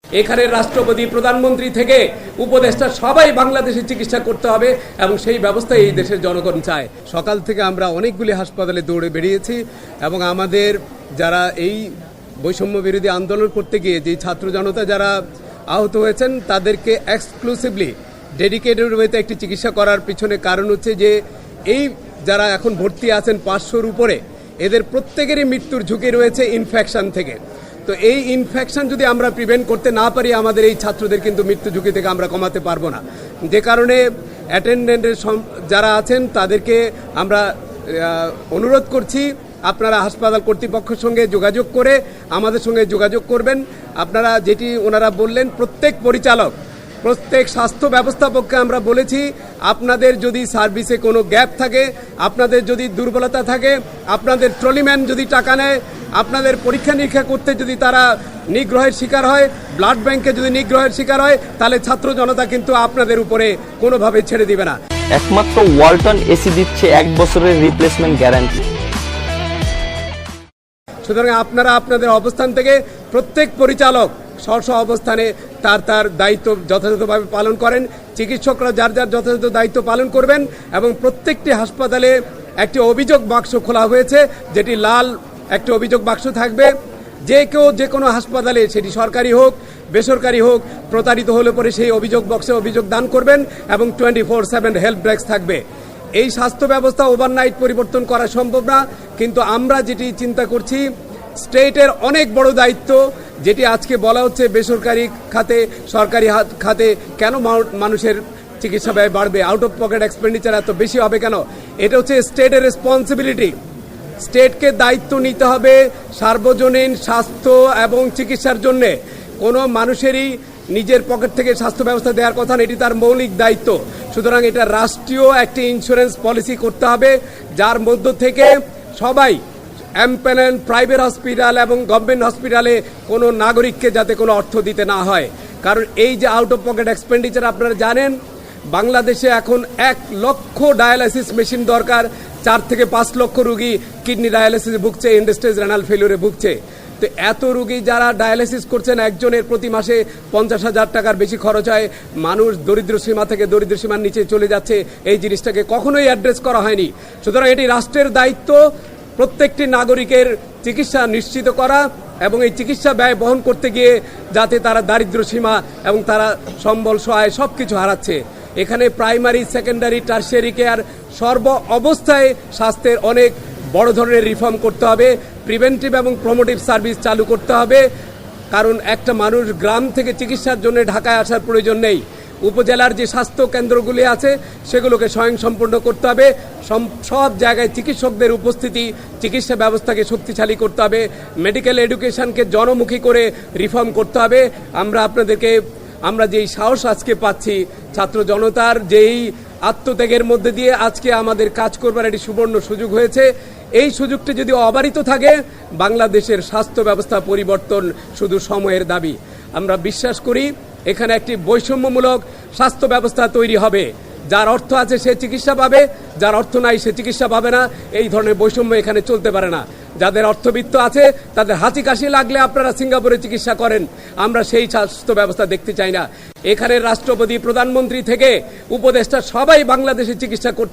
এখানে রাষ্ট্রপতি প্রধানমন্ত্রী থেকে উপদেষ্টা সবাই বাংলাদেশে চিকিৎসা করতে হবে এবং সেই ব্যবস্থা এই দেশের জনগণ চায়। সকাল থেকে আমরা অনেকগুলি হাসপাতালে দৌড়ে বেরিয়েছি এবং আমাদের যারা এই বৈষম্য বিরোধী আন্দোলন করতে গিয়ে যে ছাত্র জনতা যারা আহত হয়েছেন তাদেরকে এক্সক্লুসিভলি ডেডিকেটেড ওয়েতে একটি চিকিৎসা করার পিছনে কারণ হচ্ছে যে এই যারা এখন ভর্তি আছেন 500-র উপরে এদের প্রত্যেকেরই মৃত্যুর ঝুঁকি রয়েছে ইনফেকশন থেকে। তো এই ইনফেকশন যদি আমরা প্রিভেন্ট করতে না পারি আমাদের এই ছাত্রদের কিন্তু মৃত্যু ঝুঁকি থেকে আমরা কমাতে পারবো না। যে কারণে অ্যাটেন্ডেন্টের যারা আছেন তাদেরকে আমরা অনুরোধ করছি আপনারা হাসপাতাল কর্তৃপক্ষের সঙ্গে যোগাযোগ করে আমাদের সঙ্গে যোগাযোগ করবেন। আপনারা যেটি ওনারা বললেন প্রত্যেক পরিচালক প্রত্যেক স্বাস্থ্য ব্যবস্থাপককে আমরা বলেছি আপনাদের যদি সার্ভিসে কোনো গ্যাপ থাকে, আপনাদের যদি দুর্বলতা থাকে, আপনাদের ট্রলিম্যান যদি টাকা নেয়, আপনাদের পরীক্ষা নিরীক্ষা করতে যদি তারা নিগ্রহের শিকার হয়, ব্লাড ব্যাংকে যদি নিগ্রহের শিকার হয়, তাহলে ছাত্র জনতা কিন্তু আপনাদের উপরে কোনোভাবে ছেড়ে দিবে না। একমাত্র ওয়ালটন এসি দিচ্ছে 1 বছরের রিপ্লেসমেন্ট গ্যারান্টি। সুতরাং আপনারা আপনাদের অবস্থান থেকে প্রত্যেক পরিচালক স্ব অবস্থানে তার দায়িত্ব যথাযথভাবে পালন করেন, চিকিৎসকরা যার যার যথাযথ দায়িত্ব পালন করবেন এবং প্রত্যেকটি হাসপাতালে একটি অভিযোগ বাক্স খোলা হয়েছে, যেটি লাল একটি অভিযোগ বাক্স থাকবে। যে কেউ যে কোনো হাসপাতালে সেটি সরকারি হোক বেসরকারি হোক প্রতারিত হলে পরে সেই অভিযোগ বক্সে অভিযোগ দান করবেন এবং 24/7 হেল্প ডেস্ক থাকবে। এই স্বাস্থ্য ব্যবস্থা ওভারনাইট পরিবর্তন করা সম্ভব না, কিন্তু আমরা যেটি চিন্তা করছি স্টেটের অনেক বড় দায়িত্ব, যেটি আজকে বলা হচ্ছে বেসরকারি খাতে সরকারি খাতে কেন মানুষের চিকিৎসা ব্যয় বাড়বে, আউট অফ পকেট এক্সপেন্ডিচার এত বেশি হবে কেন? এটা হচ্ছে স্টেটের রেসপন্সিবিলিটি। স্টেটকে দায়িত্ব নিতে হবে সার্বজনীন স্বাস্থ্য এবং চিকিৎসার জন্যে। কোনো মানুষেরই নিজের পকেট থেকে স্বাস্থ্য ব্যবস্থা দেওয়ার কথা না, এটি তার মৌলিক দায়িত্ব। সুতরাং এটা রাষ্ট্রীয় একটি ইন্স্যুরেন্স পলিসি করতে হবে, যার মধ্য থেকে সবাই এমপ্যানেল প্রাইভেট হসপিটাল এবং গভর্নমেন্ট হসপিটালে কোনো নাগরিককে যাতে কোনো অর্থ দিতে না হয়। কারণ এই যে আউট অফ পকেট এক্সপেন্ডিচার আপনারা জানেন, বাংলাদেশে এখন 1 লক্ষ ডায়ালাইসিস মেশিন দরকার, 4 থেকে 5 লক্ষ রুগী কিডনি ডায়ালাইসিসে ভুগছে, এন্ড স্টেজ রেনাল ফেলিউরে ভুগছে। তো এত রুগী যারা ডায়ালাইসিস করছেন একজনের প্রতি মাসে 50,000 টাকার বেশি খরচ হয়। মানুষ দরিদ্র সীমা থেকে দরিদ্র সীমার নিচে চলে যাচ্ছে, এই জিনিসটাকে কখনোই অ্যাড্রেস করা হয়নি। সুতরাং এটি রাষ্ট্রের দায়িত্ব প্রত্যেকটি নাগরিকের চিকিৎসা নিশ্চিত করা এবং এই চিকিৎসা ব্যয় বহন করতে গিয়ে যাতে তারা দারিদ্র সীমা এবং তারা সম্বল সহায় সব কিছু হারাচ্ছে। এখানে প্রাইমারি সেকেন্ডারি টারশিয়ারি কেয়ার সর্ব অবস্থায় স্বাস্থ্যের অনেক বড় ধরনের রিফর্ম করতে হবে, প্রিভেন্টিভ এবং প্রমোটিভ সার্ভিস চালু করতে হবে। কারণ একটা মানুষ গ্রাম থেকে চিকিৎসার জন্য ঢাকায় আসার প্রয়োজন নেই। উপজেলার যে স্বাস্থ্য কেন্দ্রগুলি আছে সেগুলোকে স্বয়ংসম্পূর্ণ করতে হবে, সব জায়গায় চিকিৎসকদের উপস্থিতি, চিকিৎসা ব্যবস্থাকে শক্তিশালী করতে হবে, মেডিকেল এডুকেশনকে জনমুখী করে রিফর্ম করতে হবে। আমরা যেই সাহস আজকে পাচ্ছি ছাত্র জনতার যেই আত্মত্যাগের মধ্যে দিয়ে আজকে আমাদের কাজ করবার একটি সুবর্ণ সুযোগ হয়েছে। এই সুযোগটি যদি অবারিত থাকে বাংলাদেশের স্বাস্থ্য ব্যবস্থা পরিবর্তন শুধু সময়ের দাবি। আমরা বিশ্বাস করি এখানে একটি বৈষম্যমূলক স্বাস্থ্য ব্যবস্থা তৈরি হবে। যার অর্থ আছে সে চিকিৎসা পাবে, যার অর্থ নাই সে চিকিৎসা পাবে না। এই ধরনের বৈষম্য এখানে চলতে পারে না। যাদের অর্থবিত্ত আছে তাদের হাঁচি কাশি লাগলে আপনারা সিঙ্গাপুরে চিকিৎসা করেন, আমরা সেই স্বাস্থ্য ব্যবস্থা দেখতে চাই না। এখানে রাষ্ট্রপতি প্রধানমন্ত্রী থেকে উপদেষ্টা সবাই বাংলাদেশে চিকিৎসা করতে